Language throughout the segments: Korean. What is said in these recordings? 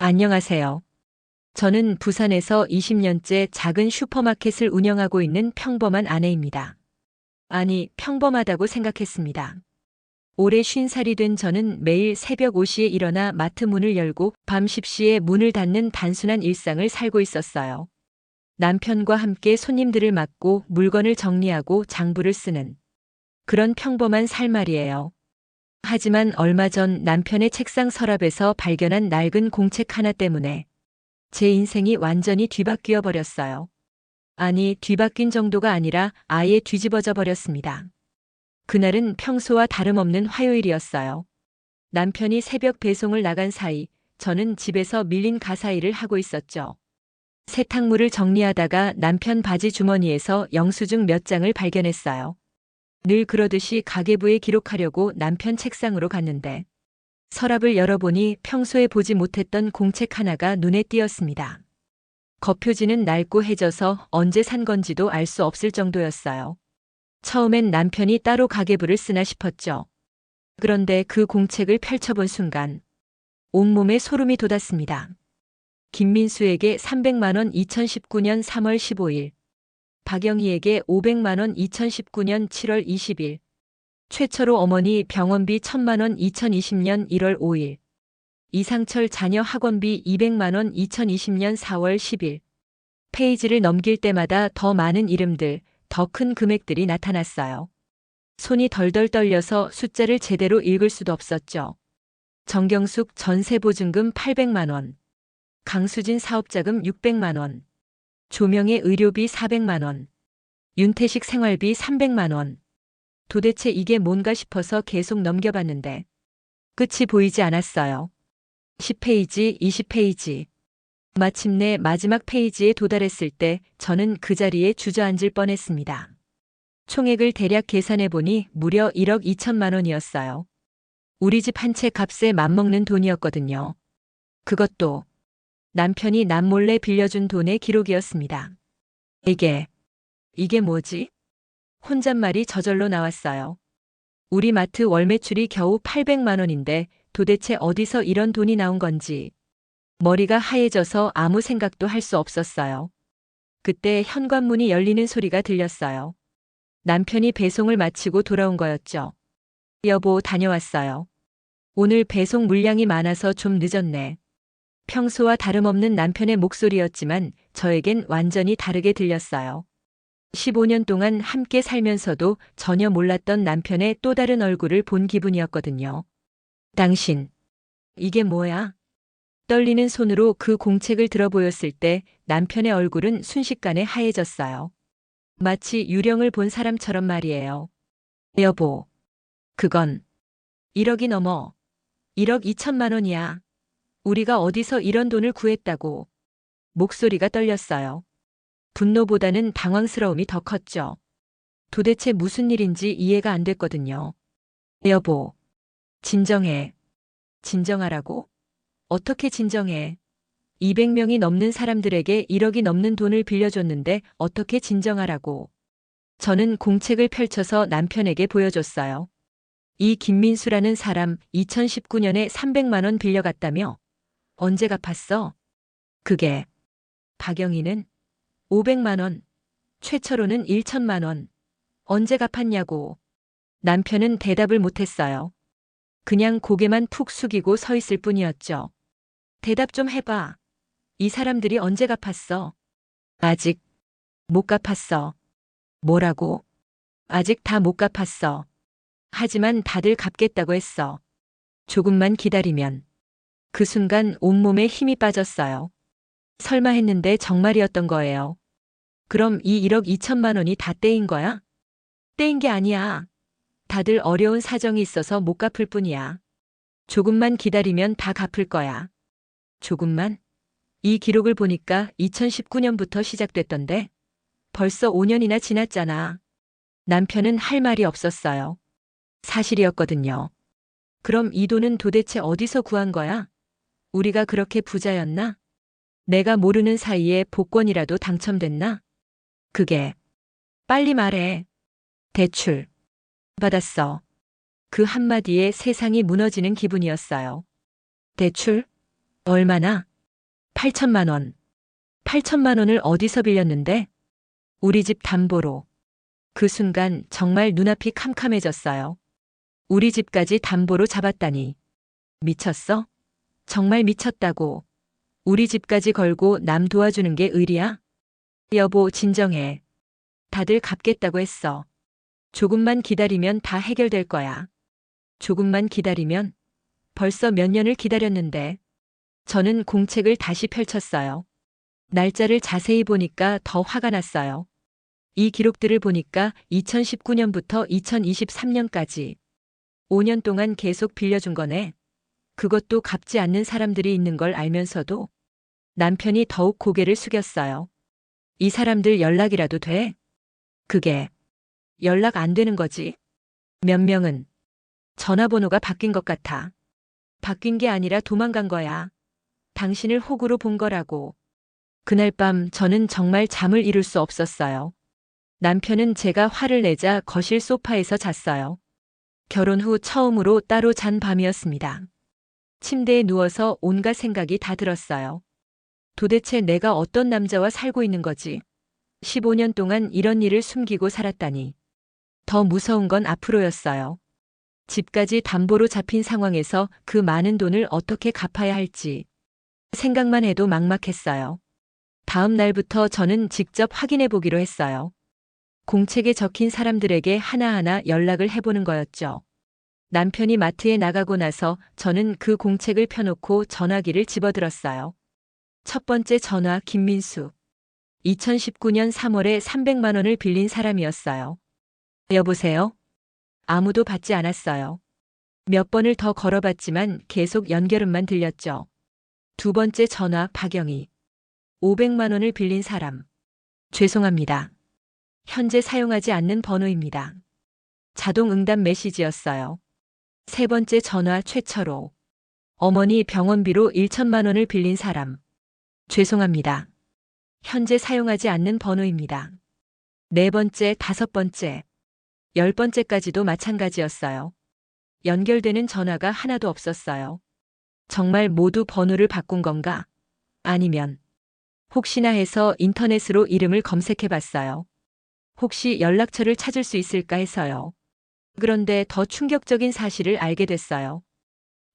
안녕하세요. 저는 부산에서 20년째 작은 슈퍼마켓을 운영하고 있는 평범한 아내입니다. 아니, 평범하다고 생각했습니다. 올해 50살이 된 저는 매일 새벽 5시에 일어나 마트 문을 열고 밤 10시에 문을 닫는 단순한 일상을 살고 있었어요. 남편과 함께 손님들을 맡고 물건을 정리하고 장부를 쓰는 그런 평범한 살 말이에요. 하지만 얼마 전 남편의 책상 서랍에서 발견한 낡은 공책 하나 때문에 제 인생이 완전히 뒤바뀌어 버렸어요. 아니, 뒤바뀐 정도가 아니라 아예 뒤집어져 버렸습니다. 그날은 평소와 다름없는 화요일이었어요. 남편이 새벽 배송을 나간 사이 저는 집에서 밀린 가사일을 하고 있었죠. 세탁물을 정리하다가 남편 바지 주머니에서 영수증 몇 장을 발견했어요. 늘 그러듯이 가계부에 기록하려고 남편 책상으로 갔는데 서랍을 열어보니 평소에 보지 못했던 공책 하나가 눈에 띄었습니다. 겉표지는 낡고 해져서 언제 산 건지도 알 수 없을 정도였어요. 처음엔 남편이 따로 가계부를 쓰나 싶었죠. 그런데 그 공책을 펼쳐본 순간 온몸에 소름이 돋았습니다. 김민수에게 300만 원 2019년 3월 15일, 박영희에게 500만 원 2019년 7월 20일, 최철호 어머니 병원비 1000만 원 2020년 1월 5일, 이상철 자녀 학원비 200만 원 2020년 4월 10일. 페이지를 넘길 때마다 더 많은 이름들, 더 큰 금액들이 나타났어요. 손이 덜덜 떨려서 숫자를 제대로 읽을 수도 없었죠. 정경숙 전세보증금 800만 원, 강수진 사업자금 600만 원, 조명의 의료비 400만 원, 윤태식 생활비 300만 원. 도대체 이게 뭔가 싶어서 계속 넘겨봤는데 끝이 보이지 않았어요. 10페이지, 20페이지. 마침내 마지막 페이지에 도달했을 때 저는 그 자리에 주저앉을 뻔했습니다. 총액을 대략 계산해보니 무려 1억 2천만 원이었어요. 우리 집 한 채 값에 맞먹는 돈이었거든요. 그것도 남편이 남몰래 빌려준 돈의 기록이었습니다. 이게 뭐지? 혼잣말이 저절로 나왔어요. 우리 마트 월 매출이 겨우 800만 원인데 도대체 어디서 이런 돈이 나온 건지. 머리가 하얘져서 아무 생각도 할 수 없었어요. 그때 현관문이 열리는 소리가 들렸어요. 남편이 배송을 마치고 돌아온 거였죠. 여보, 다녀왔어요. 오늘 배송 물량이 많아서 좀 늦었네. 평소와 다름없는 남편의 목소리였지만 저에겐 완전히 다르게 들렸어요. 15년 동안 함께 살면서도 전혀 몰랐던 남편의 또 다른 얼굴을 본 기분이었거든요. 당신, 이게 뭐야? 떨리는 손으로 그 공책을 들어보였을 때 남편의 얼굴은 순식간에 하얘졌어요. 마치 유령을 본 사람처럼 말이에요. 여보, 그건 1억이 넘어. 1억 2천만 원이야. 우리가 어디서 이런 돈을 구했다고. 목소리가 떨렸어요. 분노보다는 당황스러움이 더 컸죠. 도대체 무슨 일인지 이해가 안 됐거든요. 여보, 진정해. 진정하라고? 어떻게 진정해? 200명이 넘는 사람들에게 1억이 넘는 돈을 빌려줬는데 어떻게 진정하라고? 저는 공책을 펼쳐서 남편에게 보여줬어요. 이 김민수라는 사람 2019년에 300만 원 빌려갔다며? 언제 갚았어? 그게. 박영희는 500만 원, 최철호는 1천만 원. 언제 갚았냐고. 남편은 대답을 못했어요. 그냥 고개만 푹 숙이고 서 있을 뿐이었죠. 대답 좀 해봐. 이 사람들이 언제 갚았어? 아직 못 갚았어. 뭐라고? 아직 다 못 갚았어. 하지만 다들 갚겠다고 했어. 조금만 기다리면. 그 순간 온몸에 힘이 빠졌어요. 설마 했는데 정말이었던 거예요. 그럼 이 1억 2천만 원이 다 떼인 거야? 떼인 게 아니야. 다들 어려운 사정이 있어서 못 갚을 뿐이야. 조금만 기다리면 다 갚을 거야. 조금만? 이 기록을 보니까 2019년부터 시작됐던데 벌써 5년이나 지났잖아. 남편은 할 말이 없었어요. 사실이었거든요. 그럼 이 돈은 도대체 어디서 구한 거야? 우리가 그렇게 부자였나? 내가 모르는 사이에 복권이라도 당첨됐나? 그게. 빨리 말해. 대출. 받았어. 그 한마디에 세상이 무너지는 기분이었어요. 대출? 얼마나? 8천만 원. 8천만 원을 어디서 빌렸는데? 우리 집 담보로. 그 순간 정말 눈앞이 캄캄해졌어요. 우리 집까지 담보로 잡았다니. 미쳤어? 정말 미쳤다고. 우리 집까지 걸고 남 도와주는 게 의리야? 여보, 진정해. 다들 갚겠다고 했어. 조금만 기다리면 다 해결될 거야. 조금만 기다리면? 벌써 몇 년을 기다렸는데. 저는 공책을 다시 펼쳤어요. 날짜를 자세히 보니까 더 화가 났어요. 이 기록들을 보니까 2019년부터 2023년까지 5년 동안 계속 빌려준 거네. 그것도 갚지 않는 사람들이 있는 걸 알면서도. 남편이 더욱 고개를 숙였어요. 이 사람들 연락이라도 돼? 그게 연락 안 되는 거지. 몇 명은 전화번호가 바뀐 것 같아. 바뀐 게 아니라 도망간 거야. 당신을 호구로 본 거라고. 그날 밤 저는 정말 잠을 이룰 수 없었어요. 남편은 제가 화를 내자 거실 소파에서 잤어요. 결혼 후 처음으로 따로 잔 밤이었습니다. 침대에 누워서 온갖 생각이 다 들었어요. 도대체 내가 어떤 남자와 살고 있는 거지? 15년 동안 이런 일을 숨기고 살았다니. 더 무서운 건 앞으로였어요. 집까지 담보로 잡힌 상황에서 그 많은 돈을 어떻게 갚아야 할지. 생각만 해도 막막했어요. 다음 날부터 저는 직접 확인해 보기로 했어요. 공책에 적힌 사람들에게 하나하나 연락을 해보는 거였죠. 남편이 마트에 나가고 나서 저는 그 공책을 펴놓고 전화기를 집어들었어요. 첫 번째 전화 김민수. 2019년 3월에 300만 원을 빌린 사람이었어요. 여보세요? 아무도 받지 않았어요. 몇 번을 더 걸어봤지만 계속 연결음만 들렸죠. 두 번째 전화 박영희. 500만 원을 빌린 사람. 죄송합니다. 현재 사용하지 않는 번호입니다. 자동 응답 메시지였어요. 세 번째 전화 최철호. 어머니 병원비로 1천만 원을 빌린 사람. 죄송합니다. 현재 사용하지 않는 번호입니다. 네 번째, 다섯 번째, 10번째까지도 마찬가지였어요. 연결되는 전화가 하나도 없었어요. 정말 모두 번호를 바꾼 건가? 아니면 혹시나 해서 인터넷으로 이름을 검색해 봤어요. 혹시 연락처를 찾을 수 있을까 해서요. 그런데 더 충격적인 사실을 알게 됐어요.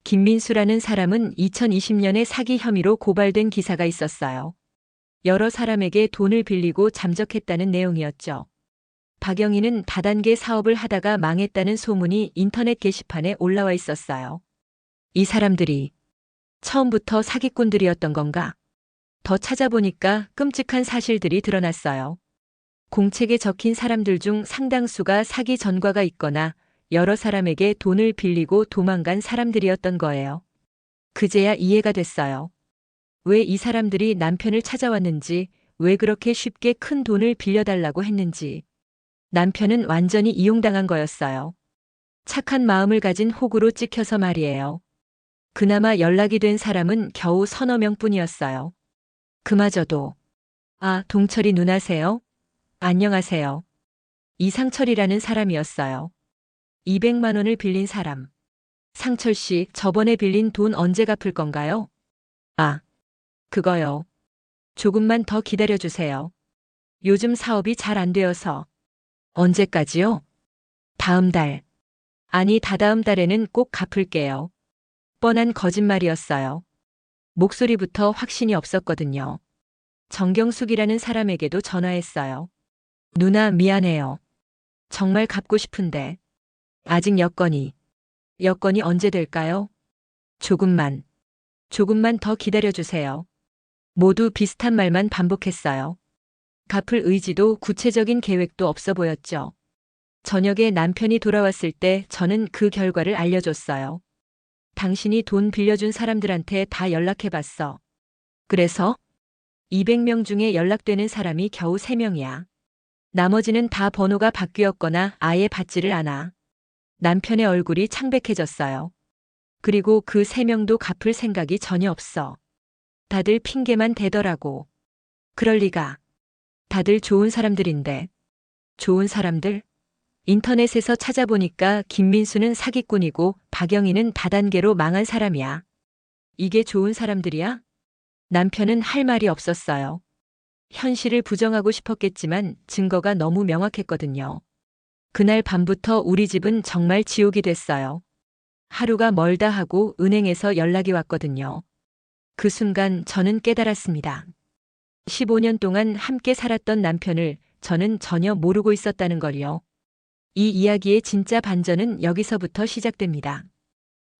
김민수라는 사람은 2020년에 사기 혐의로 고발된 기사가 있었어요. 여러 사람에게 돈을 빌리고 잠적했다는 내용이었죠. 박영희는 다단계 사업을 하다가 망했다는 소문이 인터넷 게시판에 올라와 있었어요. 이 사람들이 처음부터 사기꾼들이었던 건가? 더 찾아보니까 끔찍한 사실들이 드러났어요. 공책에 적힌 사람들 중 상당수가 사기 전과가 있거나 여러 사람에게 돈을 빌리고 도망간 사람들이었던 거예요. 그제야 이해가 됐어요. 왜 이 사람들이 남편을 찾아왔는지, 왜 그렇게 쉽게 큰 돈을 빌려달라고 했는지. 남편은 완전히 이용당한 거였어요. 착한 마음을 가진 호구로 찍혀서 말이에요. 그나마 연락이 된 사람은 겨우 서너 명뿐이었어요. 그마저도 아, 동철이 누나세요? 안녕하세요. 이상철이라는 사람이었어요. 200만 원을 빌린 사람. 상철 씨, 저번에 빌린 돈 언제 갚을 건가요? 아, 그거요. 조금만 더 기다려주세요. 요즘 사업이 잘 안 되어서. 언제까지요? 다음 달. 아니, 다다음 달에는 꼭 갚을게요. 뻔한 거짓말이었어요. 목소리부터 확신이 없었거든요. 정경숙이라는 사람에게도 전화했어요. 누나, 미안해요. 정말 갚고 싶은데. 아직 여건이 언제 될까요? 조금만 더 기다려주세요. 모두 비슷한 말만 반복했어요. 갚을 의지도 구체적인 계획도 없어 보였죠. 저녁에 남편이 돌아왔을 때 저는 그 결과를 알려줬어요. 당신이 돈 빌려준 사람들한테 다 연락해봤어. 그래서 200명 중에 연락되는 사람이 겨우 3명이야. 나머지는 다 번호가 바뀌었거나 아예 받지를 않아. 남편의 얼굴이 창백해졌어요. 그리고 그 3명도 갚을 생각이 전혀 없어. 다들 핑계만 대더라고. 그럴 리가. 다들 좋은 사람들인데. 좋은 사람들? 인터넷에서 찾아보니까 김민수는 사기꾼이고 박영희는 다단계로 망한 사람이야. 이게 좋은 사람들이야? 남편은 할 말이 없었어요. 현실을 부정하고 싶었겠지만 증거가 너무 명확했거든요. 그날 밤부터 우리 집은 정말 지옥이 됐어요. 하루가 멀다 하고 은행에서 연락이 왔거든요. 그 순간 저는 깨달았습니다. 15년 동안 함께 살았던 남편을 저는 전혀 모르고 있었다는 걸요. 이 이야기의 진짜 반전은 여기서부터 시작됩니다.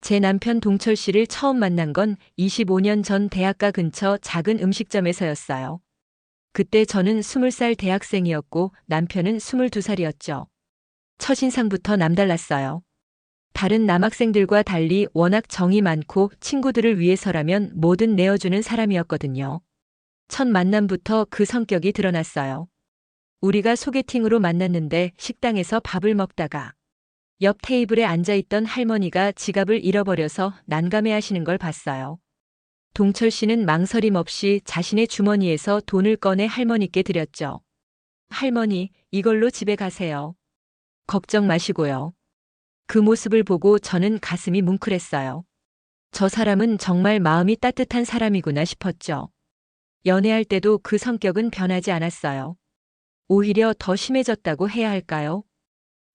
제 남편 동철 씨를 처음 만난 건 25년 전 대학가 근처 작은 음식점에서였어요. 그때 저는 20살 대학생이었고 남편은 22살이었죠. 첫인상부터 남달랐어요. 다른 남학생들과 달리 워낙 정이 많고 친구들을 위해서라면 뭐든 내어주는 사람이었거든요. 첫 만남부터 그 성격이 드러났어요. 우리가 소개팅으로 만났는데 식당에서 밥을 먹다가 옆 테이블에 앉아있던 할머니가 지갑을 잃어버려서 난감해하시는 걸 봤어요. 동철 씨는 망설임 없이 자신의 주머니에서 돈을 꺼내 할머니께 드렸죠. 할머니, 이걸로 집에 가세요. 걱정 마시고요. 그 모습을 보고 저는 가슴이 뭉클했어요. 저 사람은 정말 마음이 따뜻한 사람이구나 싶었죠. 연애할 때도 그 성격은 변하지 않았어요. 오히려 더 심해졌다고 해야 할까요?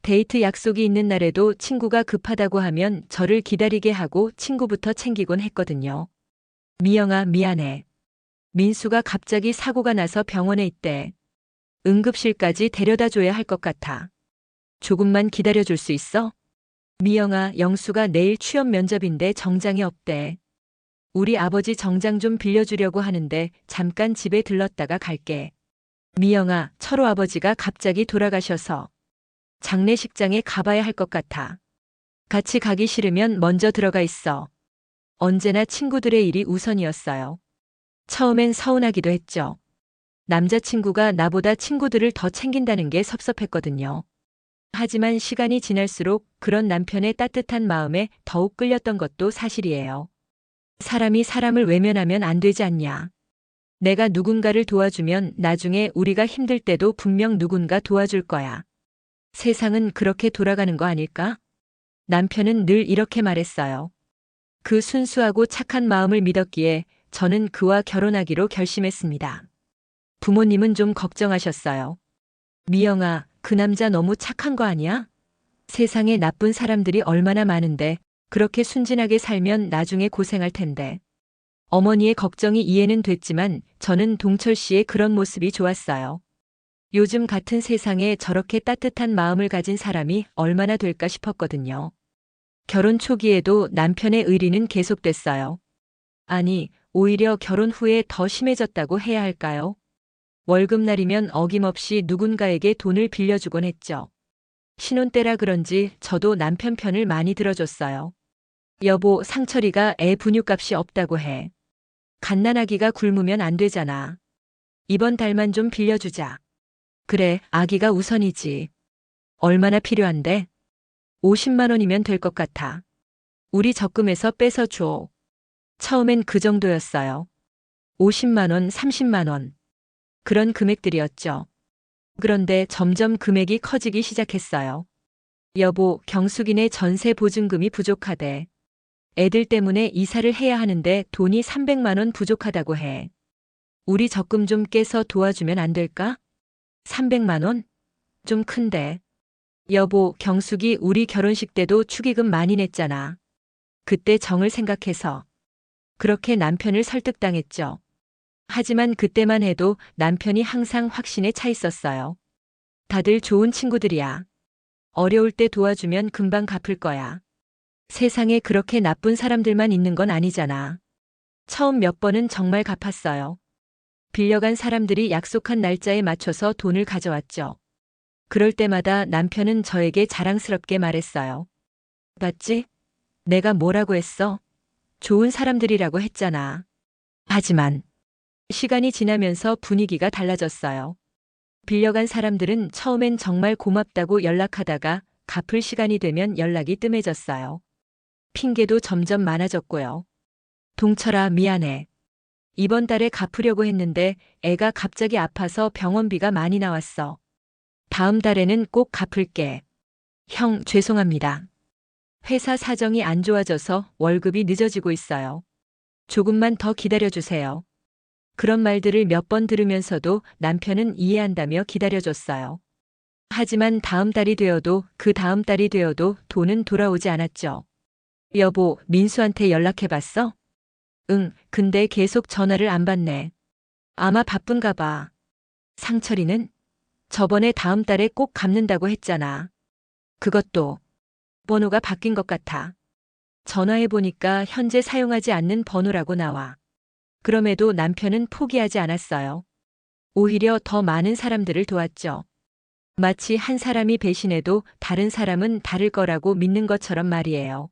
데이트 약속이 있는 날에도 친구가 급하다고 하면 저를 기다리게 하고 친구부터 챙기곤 했거든요. 미영아, 미안해. 민수가 갑자기 사고가 나서 병원에 있대. 응급실까지 데려다 줘야 할 것 같아. 조금만 기다려줄 수 있어? 미영아, 영수가 내일 취업 면접인데 정장이 없대. 우리 아버지 정장 좀 빌려주려고 하는데 잠깐 집에 들렀다가 갈게. 미영아, 철호 아버지가 갑자기 돌아가셔서 장례식장에 가봐야 할 것 같아. 같이 가기 싫으면 먼저 들어가 있어. 언제나 친구들의 일이 우선이었어요. 처음엔 서운하기도 했죠. 남자친구가 나보다 친구들을 더 챙긴다는 게 섭섭했거든요. 하지만 시간이 지날수록 그런 남편의 따뜻한 마음에 더욱 끌렸던 것도 사실이에요. 사람이 사람을 외면하면 안 되지 않냐. 내가 누군가를 도와주면 나중에 우리가 힘들 때도 분명 누군가 도와줄 거야. 세상은 그렇게 돌아가는 거 아닐까? 남편은 늘 이렇게 말했어요. 그 순수하고 착한 마음을 믿었기에 저는 그와 결혼하기로 결심했습니다. 부모님은 좀 걱정하셨어요. 미영아, 그 남자 너무 착한 거 아니야? 세상에 나쁜 사람들이 얼마나 많은데 그렇게 순진하게 살면 나중에 고생할 텐데. 어머니의 걱정이 이해는 됐지만 저는 동철 씨의 그런 모습이 좋았어요. 요즘 같은 세상에 저렇게 따뜻한 마음을 가진 사람이 얼마나 될까 싶었거든요. 결혼 초기에도 남편의 의리는 계속됐어요. 아니, 오히려 결혼 후에 더 심해졌다고 해야 할까요? 월급날이면 어김없이 누군가에게 돈을 빌려주곤 했죠. 신혼 때라 그런지 저도 남편 편을 많이 들어줬어요. 여보, 상철이가 애 분유값이 없다고 해. 갓난아기가 굶으면 안 되잖아. 이번 달만 좀 빌려주자. 그래, 아기가 우선이지. 얼마나 필요한데? 50만 원이면 될 것 같아. 우리 적금에서 빼서 줘. 처음엔 그 정도였어요. 50만 원, 30만 원. 그런 금액들이었죠. 그런데 점점 금액이 커지기 시작했어요. 여보, 경숙이네 전세 보증금이 부족하대. 애들 때문에 이사를 해야 하는데 돈이 300만 원 부족하다고 해. 우리 적금 좀 깨서 도와주면 안 될까? 300만 원? 좀 큰데. 여보, 경숙이 우리 결혼식 때도 축의금 많이 냈잖아. 그때 정을 생각해서. 그렇게 남편을 설득당했죠. 하지만 그때만 해도 남편이 항상 확신에 차 있었어요. 다들 좋은 친구들이야. 어려울 때 도와주면 금방 갚을 거야. 세상에 그렇게 나쁜 사람들만 있는 건 아니잖아. 처음 몇 번은 정말 갚았어요. 빌려간 사람들이 약속한 날짜에 맞춰서 돈을 가져왔죠. 그럴 때마다 남편은 저에게 자랑스럽게 말했어요. 봤지? 내가 뭐라고 했어? 좋은 사람들이라고 했잖아. 하지만 시간이 지나면서 분위기가 달라졌어요. 빌려간 사람들은 처음엔 정말 고맙다고 연락하다가 갚을 시간이 되면 연락이 뜸해졌어요. 핑계도 점점 많아졌고요. 동철아, 미안해. 이번 달에 갚으려고 했는데 애가 갑자기 아파서 병원비가 많이 나왔어. 다음 달에는 꼭 갚을게. 형, 죄송합니다. 회사 사정이 안 좋아져서 월급이 늦어지고 있어요. 조금만 더 기다려주세요. 그런 말들을 몇 번 들으면서도 남편은 이해한다며 기다려줬어요. 하지만 다음 달이 되어도 그 다음 달이 되어도 돈은 돌아오지 않았죠. 여보, 민수한테 연락해봤어? 응, 근데 계속 전화를 안 받네. 아마 바쁜가 봐. 상철이는? 저번에 다음 달에 꼭 갚는다고 했잖아. 그것도 번호가 바뀐 것 같아. 전화해보니까 현재 사용하지 않는 번호라고 나와. 그럼에도 남편은 포기하지 않았어요. 오히려 더 많은 사람들을 도왔죠. 마치 한 사람이 배신해도 다른 사람은 다를 거라고 믿는 것처럼 말이에요.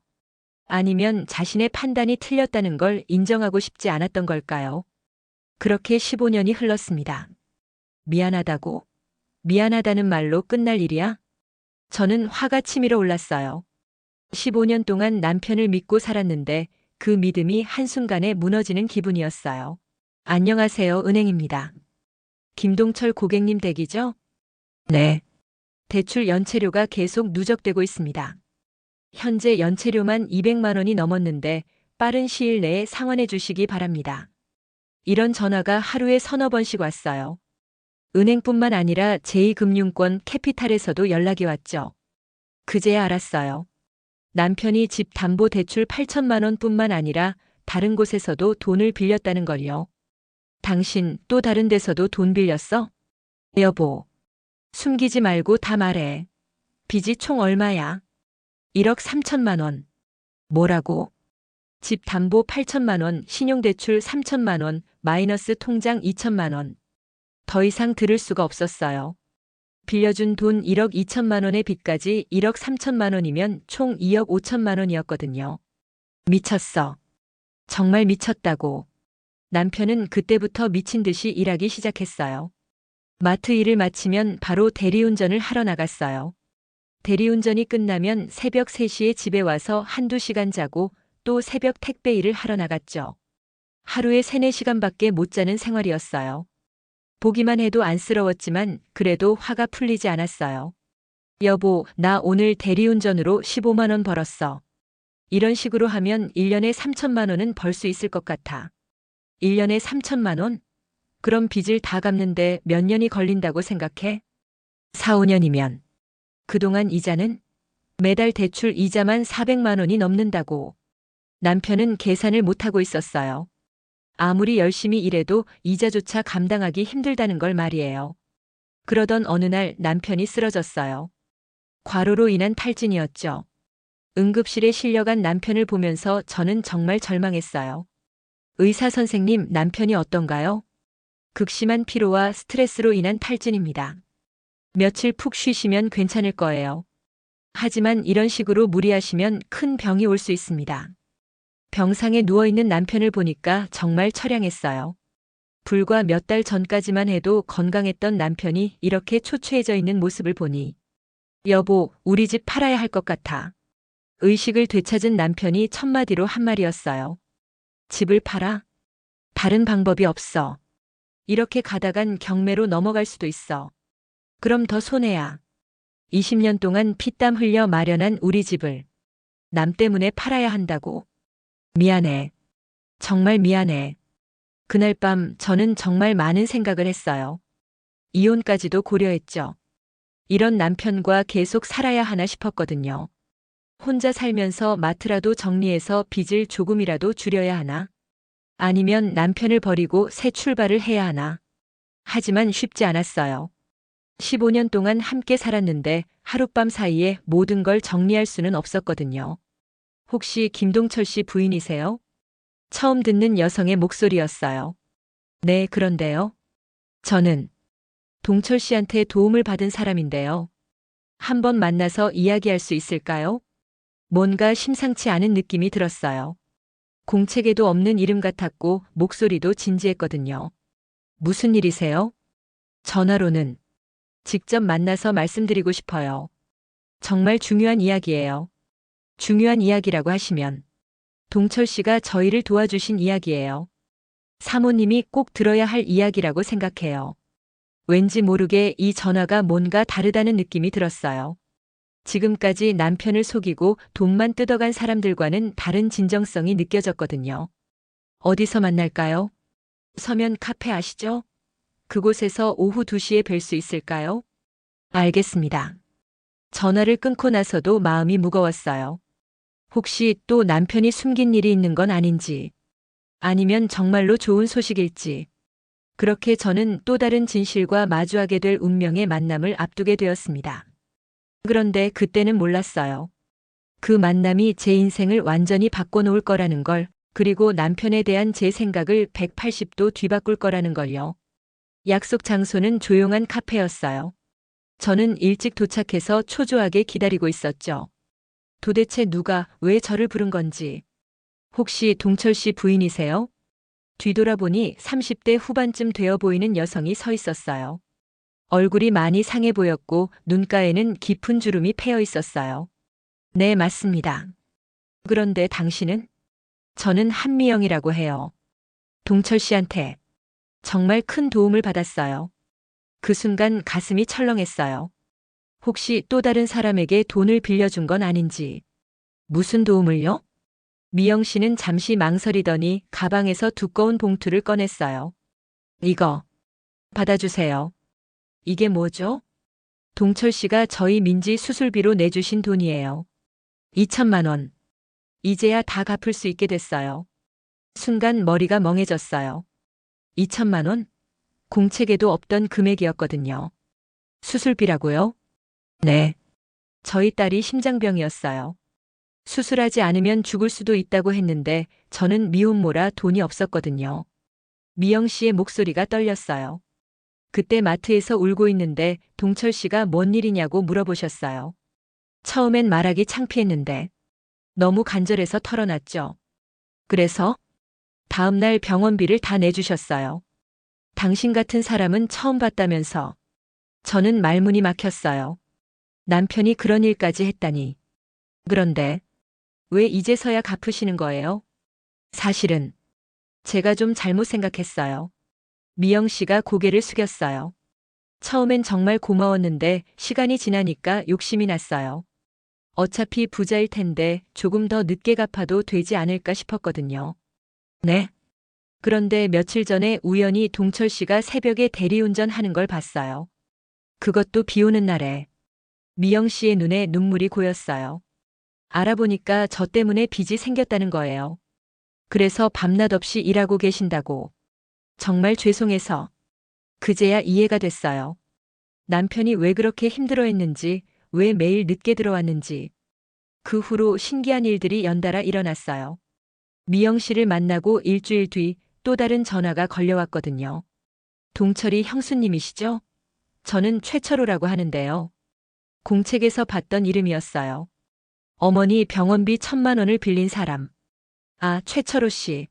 아니면 자신의 판단이 틀렸다는 걸 인정하고 싶지 않았던 걸까요? 그렇게 15년이 흘렀습니다. 미안하다고. 미안하다는 말로 끝날 일이야? 저는 화가 치밀어 올랐어요. 15년 동안 남편을 믿고 살았는데 그 믿음이 한순간에 무너지는 기분이었어요. 안녕하세요, 은행입니다. 김동철 고객님 댁이죠? 네. 대출 연체료가 계속 누적되고 있습니다. 현재 연체료만 200만 원이 넘었는데 빠른 시일 내에 상환해 주시기 바랍니다. 이런 전화가 하루에 서너 번씩 왔어요. 은행뿐만 아니라 제2금융권 캐피탈에서도 연락이 왔죠. 그제야 알았어요. 남편이 집 담보 대출 8천만 원뿐만 아니라 다른 곳에서도 돈을 빌렸다는 걸요. 당신 또 다른 데서도 돈 빌렸어? 여보, 숨기지 말고 다 말해. 빚이 총 얼마야? 1억 3천만 원. 뭐라고? 집 담보 8천만 원, 신용대출 3천만 원, 마이너스 통장 2천만 원. 더 이상 들을 수가 없었어요. 빌려준 돈 1억 2천만 원의 빚까지 1억 3천만 원이면 총 2억 5천만 원이었거든요. 미쳤어. 정말 미쳤다고. 남편은 그때부터 미친 듯이 일하기 시작했어요. 마트 일을 마치면 바로 대리운전을 하러 나갔어요. 대리운전이 끝나면 새벽 3시에 집에 와서 한두 시간 자고 또 새벽 택배 일을 하러 나갔죠. 하루에 3, 4시간밖에 못 자는 생활이었어요. 보기만 해도 안쓰러웠지만 그래도 화가 풀리지 않았어요. 여보, 나 오늘 대리운전으로 15만 원 벌었어. 이런 식으로 하면 1년에 3천만 원은 벌 수 있을 것 같아. 1년에 3천만 원? 그럼 빚을 다 갚는데 몇 년이 걸린다고 생각해? 4, 5년이면. 그동안 이자는? 매달 대출 이자만 400만 원이 넘는다고. 남편은 계산을 못하고 있었어요. 아무리 열심히 일해도 이자조차 감당하기 힘들다는 걸 말이에요. 그러던 어느 날 남편이 쓰러졌어요. 과로로 인한 탈진이었죠. 응급실에 실려간 남편을 보면서 저는 정말 절망했어요. 의사 선생님, 남편이 어떤가요? 극심한 피로와 스트레스로 인한 탈진입니다. 며칠 푹 쉬시면 괜찮을 거예요. 하지만 이런 식으로 무리하시면 큰 병이 올 수 있습니다. 병상에 누워있는 남편을 보니까 정말 처량했어요. 불과 몇 달 전까지만 해도 건강했던 남편이 이렇게 초췌해져 있는 모습을 보니 여보, 우리 집 팔아야 할 것 같아. 의식을 되찾은 남편이 첫마디로 한 말이었어요. 집을 팔아? 다른 방법이 없어. 이렇게 가다간 경매로 넘어갈 수도 있어. 그럼 더 손해야. 20년 동안 피땀 흘려 마련한 우리 집을 남 때문에 팔아야 한다고. 미안해. 정말 미안해. 그날 밤 저는 정말 많은 생각을 했어요. 이혼까지도 고려했죠. 이런 남편과 계속 살아야 하나 싶었거든요. 혼자 살면서 마트라도 정리해서 빚을 조금이라도 줄여야 하나? 아니면 남편을 버리고 새 출발을 해야 하나? 하지만 쉽지 않았어요. 15년 동안 함께 살았는데 하룻밤 사이에 모든 걸 정리할 수는 없었거든요. 혹시 김동철 씨 부인이세요? 처음 듣는 여성의 목소리였어요. 네, 그런데요. 저는 동철 씨한테 도움을 받은 사람인데요. 한번 만나서 이야기할 수 있을까요? 뭔가 심상치 않은 느낌이 들었어요. 공책에도 없는 이름 같았고 목소리도 진지했거든요. 무슨 일이세요? 전화로는 직접 만나서 말씀드리고 싶어요. 정말 중요한 이야기예요. 중요한 이야기라고 하시면 동철 씨가 저희를 도와주신 이야기예요. 사모님이 꼭 들어야 할 이야기라고 생각해요. 왠지 모르게 이 전화가 뭔가 다르다는 느낌이 들었어요. 지금까지 남편을 속이고 돈만 뜯어간 사람들과는 다른 진정성이 느껴졌거든요. 어디서 만날까요? 서면 카페 아시죠? 그곳에서 오후 2시에 뵐 수 있을까요? 알겠습니다. 전화를 끊고 나서도 마음이 무거웠어요. 혹시 또 남편이 숨긴 일이 있는 건 아닌지, 아니면 정말로 좋은 소식일지. 그렇게 저는 또 다른 진실과 마주하게 될 운명의 만남을 앞두게 되었습니다. 그런데 그때는 몰랐어요. 그 만남이 제 인생을 완전히 바꿔놓을 거라는 걸, 그리고 남편에 대한 제 생각을 180도 뒤바꿀 거라는 걸요. 약속 장소는 조용한 카페였어요. 저는 일찍 도착해서 초조하게 기다리고 있었죠. 도대체 누가 왜 저를 부른 건지. 혹시 동철 씨 부인이세요? 뒤돌아보니 30대 후반쯤 되어 보이는 여성이 서 있었어요. 얼굴이 많이 상해 보였고 눈가에는 깊은 주름이 패여 있었어요. 네, 맞습니다. 그런데 당신은? 저는 한미영이라고 해요. 동철 씨한테 정말 큰 도움을 받았어요. 그 순간 가슴이 철렁했어요. 혹시 또 다른 사람에게 돈을 빌려준 건 아닌지. 무슨 도움을요? 미영 씨는 잠시 망설이더니 가방에서 두꺼운 봉투를 꺼냈어요. 이거 받아주세요. 이게 뭐죠? 동철 씨가 저희 민지 수술비로 내주신 돈이에요. 2천만 원. 이제야 다 갚을 수 있게 됐어요. 순간 머리가 멍해졌어요. 2천만 원? 공책에도 없던 금액이었거든요. 수술비라고요? 네. 저희 딸이 심장병이었어요. 수술하지 않으면 죽을 수도 있다고 했는데 저는 미혼모라 돈이 없었거든요. 미영 씨의 목소리가 떨렸어요. 그때 마트에서 울고 있는데 동철 씨가 뭔 일이냐고 물어보셨어요. 처음엔 말하기 창피했는데 너무 간절해서 털어놨죠. 그래서 다음 날 병원비를 다 내주셨어요. 당신 같은 사람은 처음 봤다면서. 저는 말문이 막혔어요. 남편이 그런 일까지 했다니. 그런데 왜 이제서야 갚으시는 거예요? 사실은 제가 좀 잘못 생각했어요. 미영 씨가 고개를 숙였어요. 처음엔 정말 고마웠는데 시간이 지나니까 욕심이 났어요. 어차피 부자일 텐데 조금 더 늦게 갚아도 되지 않을까 싶었거든요. 네. 그런데 며칠 전에 우연히 동철 씨가 새벽에 대리운전 하는 걸 봤어요. 그것도 비 오는 날에. 미영 씨의 눈에 눈물이 고였어요. 알아보니까 저 때문에 빚이 생겼다는 거예요. 그래서 밤낮 없이 일하고 계신다고. 정말 죄송해서. 그제야 이해가 됐어요. 남편이 왜 그렇게 힘들어했는지, 왜 매일 늦게 들어왔는지. 그 후로 신기한 일들이 연달아 일어났어요. 미영 씨를 만나고 일주일 뒤 또 다른 전화가 걸려왔거든요. 동철이 형수님이시죠? 저는 최철호라고 하는데요. 공책에서 봤던 이름이었어요. 어머니 병원비 1,000만 원을 빌린 사람. 아, 최철호 씨.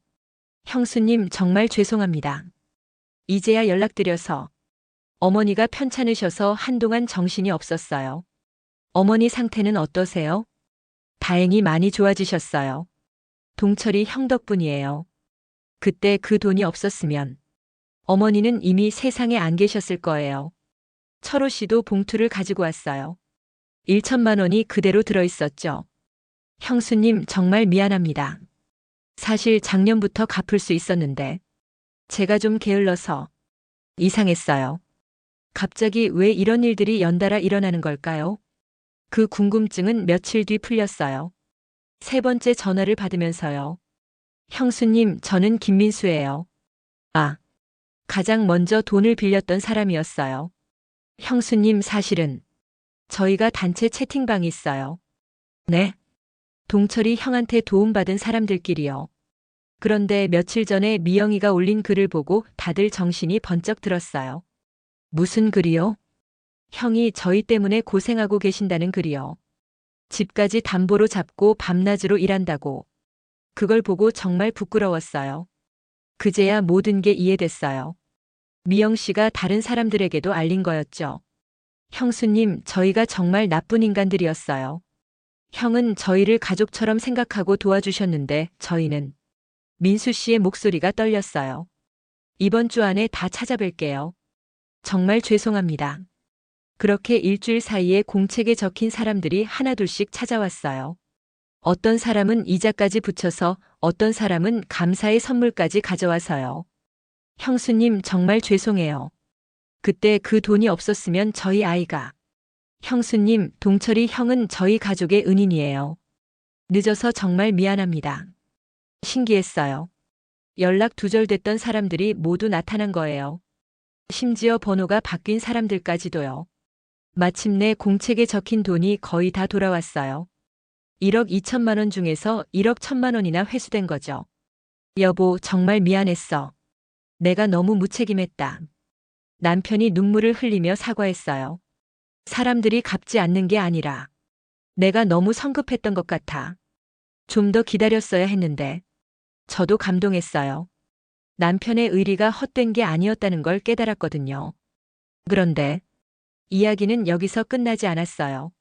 형수님 정말 죄송합니다. 이제야 연락드려서. 어머니가 편찮으셔서 한동안 정신이 없었어요. 어머니 상태는 어떠세요? 다행히 많이 좋아지셨어요. 동철이 형 덕분이에요. 그때 그 돈이 없었으면 어머니는 이미 세상에 안 계셨을 거예요. 철호 씨도 봉투를 가지고 왔어요. 1천만 원이 그대로 들어있었죠. 형수님 정말 미안합니다. 사실 작년부터 갚을 수 있었는데 제가 좀 게을러서 이상했어요. 갑자기 왜 이런 일들이 연달아 일어나는 걸까요? 그 궁금증은 며칠 뒤 풀렸어요. 세 번째 전화를 받으면서요. 형수님, 저는 김민수예요. 아, 가장 먼저 돈을 빌렸던 사람이었어요. 형수님, 사실은 저희가 단체 채팅방이 있어요. 네. 동철이 형한테 도움받은 사람들끼리요. 그런데 며칠 전에 미영이가 올린 글을 보고 다들 정신이 번쩍 들었어요. 무슨 글이요? 형이 저희 때문에 고생하고 계신다는 글이요. 집까지 담보로 잡고 밤낮으로 일한다고. 그걸 보고 정말 부끄러웠어요. 그제야 모든 게 이해됐어요. 미영 씨가 다른 사람들에게도 알린 거였죠. 형수님, 저희가 정말 나쁜 인간들이었어요. 형은 저희를 가족처럼 생각하고 도와주셨는데 저희는. 민수 씨의 목소리가 떨렸어요. 이번 주 안에 다 찾아뵐게요. 정말 죄송합니다. 그렇게 일주일 사이에 공책에 적힌 사람들이 하나둘씩 찾아왔어요. 어떤 사람은 이자까지 붙여서 어떤 사람은 감사의 선물까지 가져와서요. 형수님 정말 죄송해요. 그때 그 돈이 없었으면 저희 아이가. 형수님, 동철이 형은 저희 가족의 은인이에요. 늦어서 정말 미안합니다. 신기했어요. 연락 두절됐던 사람들이 모두 나타난 거예요. 심지어 번호가 바뀐 사람들까지도요. 마침내 공책에 적힌 돈이 거의 다 돌아왔어요. 1억 2천만 원 중에서 1억 1천만 원이나 회수된 거죠. 여보, 정말 미안했어. 내가 너무 무책임했다. 남편이 눈물을 흘리며 사과했어요. 사람들이 갚지 않는 게 아니라 내가 너무 성급했던 것 같아. 좀 더 기다렸어야 했는데. 저도 감동했어요. 남편의 의리가 헛된 게 아니었다는 걸 깨달았거든요. 그런데 이야기는 여기서 끝나지 않았어요.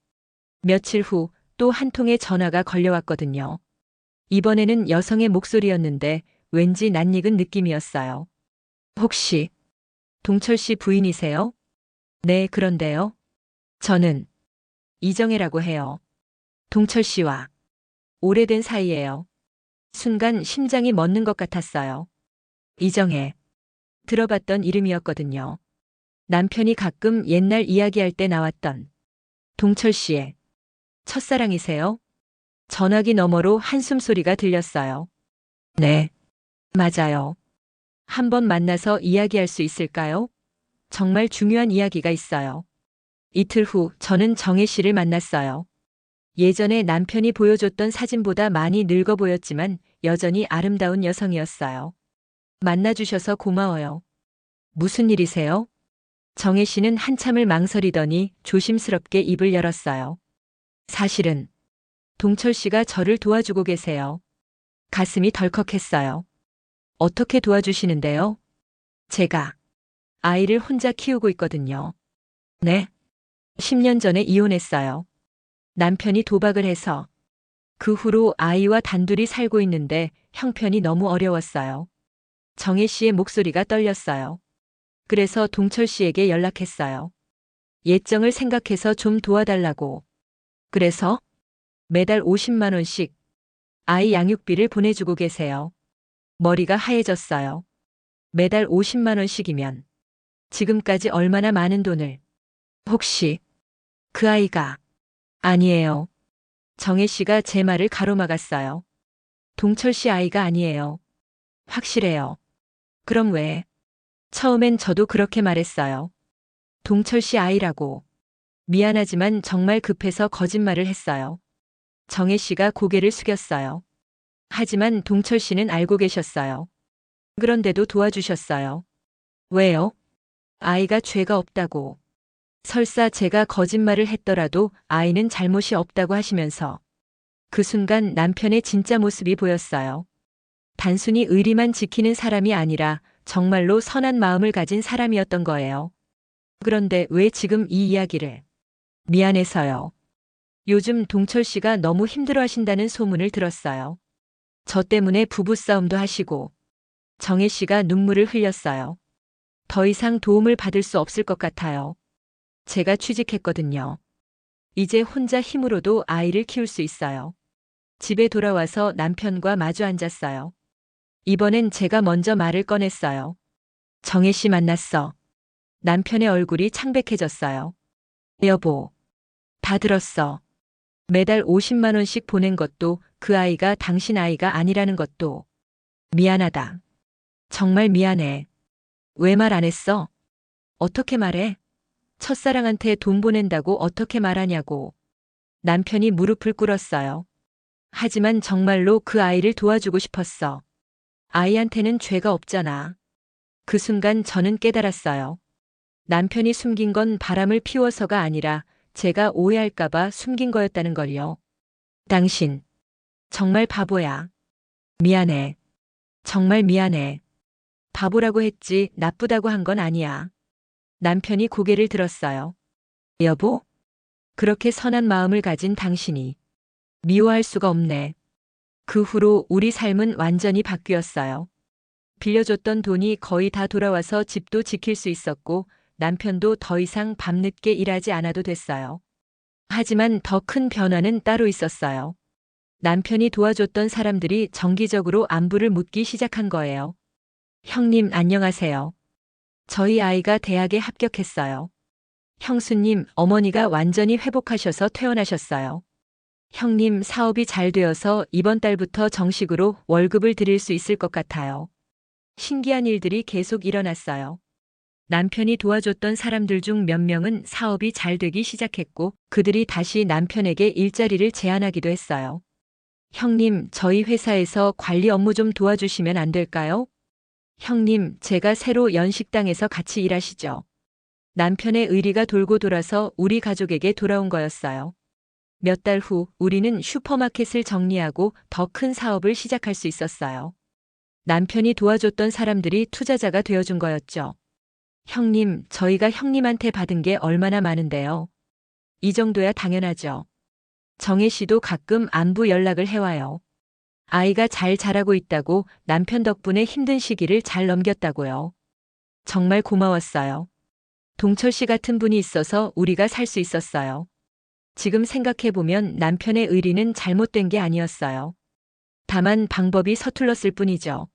며칠 후 또 한 통의 전화가 걸려왔거든요. 이번에는 여성의 목소리였는데 왠지 낯익은 느낌이었어요. 혹시 동철 씨 부인이세요? 네, 그런데요. 저는 이정혜라고 해요. 동철 씨와 오래된 사이예요. 순간 심장이 멎는 것 같았어요. 이정혜. 들어봤던 이름이었거든요. 남편이 가끔 옛날 이야기할 때 나왔던 동철 씨의 첫사랑이세요? 전화기 너머로 한숨 소리가 들렸어요. 네, 맞아요. 한번 만나서 이야기할 수 있을까요? 정말 중요한 이야기가 있어요. 이틀 후 저는 정혜 씨를 만났어요. 예전에 남편이 보여줬던 사진보다 많이 늙어 보였지만 여전히 아름다운 여성이었어요. 만나주셔서 고마워요. 무슨 일이세요? 정혜 씨는 한참을 망설이더니 조심스럽게 입을 열었어요. 사실은 동철 씨가 저를 도와주고 계세요. 가슴이 덜컥했어요. 어떻게 도와주시는데요? 제가 아이를 혼자 키우고 있거든요. 네. 10년 전에 이혼했어요. 남편이 도박을 해서 그 후로 아이와 단둘이 살고 있는데 형편이 너무 어려웠어요. 정혜 씨의 목소리가 떨렸어요. 그래서 동철 씨에게 연락했어요. 예정을 생각해서 좀 도와달라고. 그래서 매달 50만 원씩 아이 양육비를 보내주고 계세요. 머리가 하얘졌어요. 매달 50만 원씩이면 지금까지 얼마나 많은 돈을. 혹시 그 아이가. 아니에요. 정혜 씨가 제 말을 가로막았어요. 동철 씨 아이가 아니에요. 확실해요. 그럼 왜? 처음엔 저도 그렇게 말했어요. 동철 씨 아이라고. 미안하지만 정말 급해서 거짓말을 했어요. 정혜 씨가 고개를 숙였어요. 하지만 동철 씨는 알고 계셨어요. 그런데도 도와주셨어요. 왜요? 아이가 죄가 없다고. 설사 제가 거짓말을 했더라도 아이는 잘못이 없다고 하시면서 그 순간 남편의 진짜 모습이 보였어요. 단순히 의리만 지키는 사람이 아니라 정말로 선한 마음을 가진 사람이었던 거예요. 그런데 왜 지금 이 이야기를? 미안해서요. 요즘 동철 씨가 너무 힘들어 하신다는 소문을 들었어요. 저 때문에 부부싸움도 하시고. 정혜 씨가 눈물을 흘렸어요. 더 이상 도움을 받을 수 없을 것 같아요. 제가 취직했거든요. 이제 혼자 힘으로도 아이를 키울 수 있어요. 집에 돌아와서 남편과 마주 앉았어요. 이번엔 제가 먼저 말을 꺼냈어요. 정혜 씨 만났어. 남편의 얼굴이 창백해졌어요. 여보, 다 들었어. 매달 50만 원씩 보낸 것도 그 아이가 당신 아이가 아니라는 것도. 미안하다. 정말 미안해. 왜 말 안 했어? 어떻게 말해? 첫사랑한테 돈 보낸다고 어떻게 말하냐고. 남편이 무릎을 꿇었어요. 하지만 정말로 그 아이를 도와주고 싶었어. 아이한테는 죄가 없잖아. 그 순간 저는 깨달았어요. 남편이 숨긴 건 바람을 피워서가 아니라 제가 오해할까봐 숨긴 거였다는 걸요. 당신, 정말 바보야. 미안해. 정말 미안해. 바보라고 했지 나쁘다고 한 건 아니야. 남편이 고개를 들었어요. 여보? 그렇게 선한 마음을 가진 당신이 미워할 수가 없네. 그 후로 우리 삶은 완전히 바뀌었어요. 빌려줬던 돈이 거의 다 돌아와서 집도 지킬 수 있었고 남편도 더 이상 밤늦게 일하지 않아도 됐어요. 하지만 더 큰 변화는 따로 있었어요. 남편이 도와줬던 사람들이 정기적으로 안부를 묻기 시작한 거예요. 형님, 안녕하세요. 저희 아이가 대학에 합격했어요. 형수님, 어머니가 완전히 회복하셔서 퇴원하셨어요. 형님, 사업이 잘 되어서 이번 달부터 정식으로 월급을 드릴 수 있을 것 같아요. 신기한 일들이 계속 일어났어요. 남편이 도와줬던 사람들 중 몇 명은 사업이 잘 되기 시작했고, 그들이 다시 남편에게 일자리를 제안하기도 했어요. 형님, 저희 회사에서 관리 업무 좀 도와주시면 안 될까요? 형님, 제가 새로 연 식당에서 같이 일하시죠. 남편의 의리가 돌고 돌아서 우리 가족에게 돌아온 거였어요. 몇 달 후 우리는 슈퍼마켓을 정리하고 더 큰 사업을 시작할 수 있었어요. 남편이 도와줬던 사람들이 투자자가 되어준 거였죠. 형님, 저희가 형님한테 받은 게 얼마나 많은데요. 이 정도야 당연하죠. 정혜 씨도 가끔 안부 연락을 해와요. 아이가 잘 자라고 있다고, 남편 덕분에 힘든 시기를 잘 넘겼다고요. 정말 고마웠어요. 동철 씨 같은 분이 있어서 우리가 살 수 있었어요. 지금 생각해보면 남편의 의리는 잘못된 게 아니었어요. 다만 방법이 서툴렀을 뿐이죠.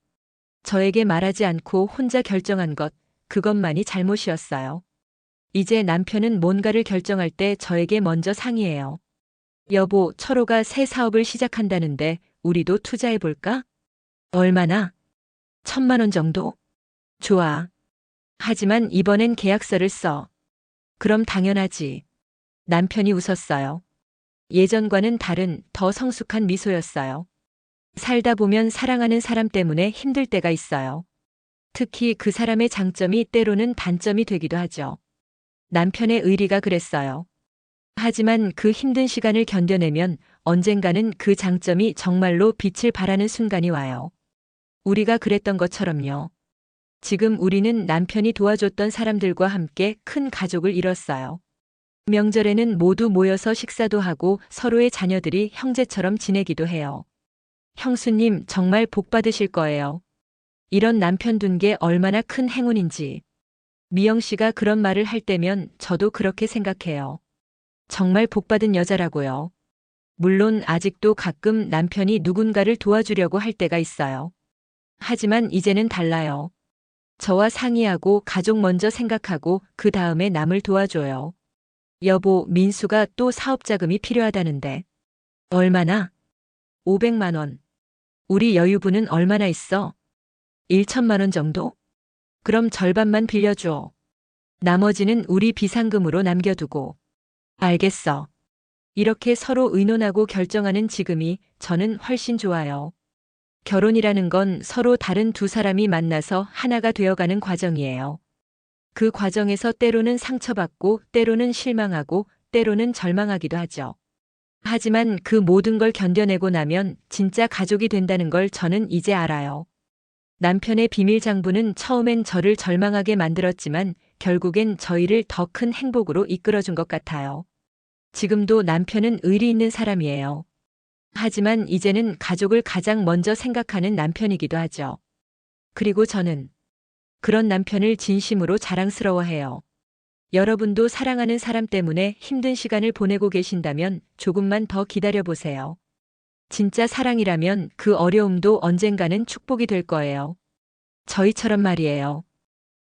저에게 말하지 않고 혼자 결정한 것, 그것만이 잘못이었어요. 이제 남편은 뭔가를 결정할 때 저에게 먼저 상의해요. 여보, 철호가 새 사업을 시작한다는데 우리도 투자해볼까? 얼마나? 1,000만 원 정도? 좋아. 하지만 이번엔 계약서를 써. 그럼 당연하지. 남편이 웃었어요. 예전과는 다른 더 성숙한 미소였어요. 살다 보면 사랑하는 사람 때문에 힘들 때가 있어요. 특히 그 사람의 장점이 때로는 단점이 되기도 하죠. 남편의 의리가 그랬어요. 하지만 그 힘든 시간을 견뎌내면 언젠가는 그 장점이 정말로 빛을 발하는 순간이 와요. 우리가 그랬던 것처럼요. 지금 우리는 남편이 도와줬던 사람들과 함께 큰 가족을 이뤘어요. 명절에는 모두 모여서 식사도 하고 서로의 자녀들이 형제처럼 지내기도 해요. 형수님, 정말 복 받으실 거예요. 이런 남편 둔 게 얼마나 큰 행운인지. 미영 씨가 그런 말을 할 때면 저도 그렇게 생각해요. 정말 복 받은 여자라고요. 물론 아직도 가끔 남편이 누군가를 도와주려고 할 때가 있어요. 하지만 이제는 달라요. 저와 상의하고 가족 먼저 생각하고 그 다음에 남을 도와줘요. 여보, 민수가 또 사업 자금이 필요하다는데. 얼마나? 500만 원. 우리 여유분은 얼마나 있어? 1천만 원 정도? 그럼 절반만 빌려줘. 나머지는 우리 비상금으로 남겨두고. 알겠어. 이렇게 서로 의논하고 결정하는 지금이 저는 훨씬 좋아요. 결혼이라는 건 서로 다른 두 사람이 만나서 하나가 되어가는 과정이에요. 그 과정에서 때로는 상처받고, 때로는 실망하고, 때로는 절망하기도 하죠. 하지만 그 모든 걸 견뎌내고 나면 진짜 가족이 된다는 걸 저는 이제 알아요. 남편의 비밀 장부는 처음엔 저를 절망하게 만들었지만 결국엔 저희를 더 큰 행복으로 이끌어준 것 같아요. 지금도 남편은 의리 있는 사람이에요. 하지만 이제는 가족을 가장 먼저 생각하는 남편이기도 하죠. 그리고 저는 그런 남편을 진심으로 자랑스러워해요. 여러분도 사랑하는 사람 때문에 힘든 시간을 보내고 계신다면 조금만 더 기다려보세요. 진짜 사랑이라면 그 어려움도 언젠가는 축복이 될 거예요. 저희처럼 말이에요.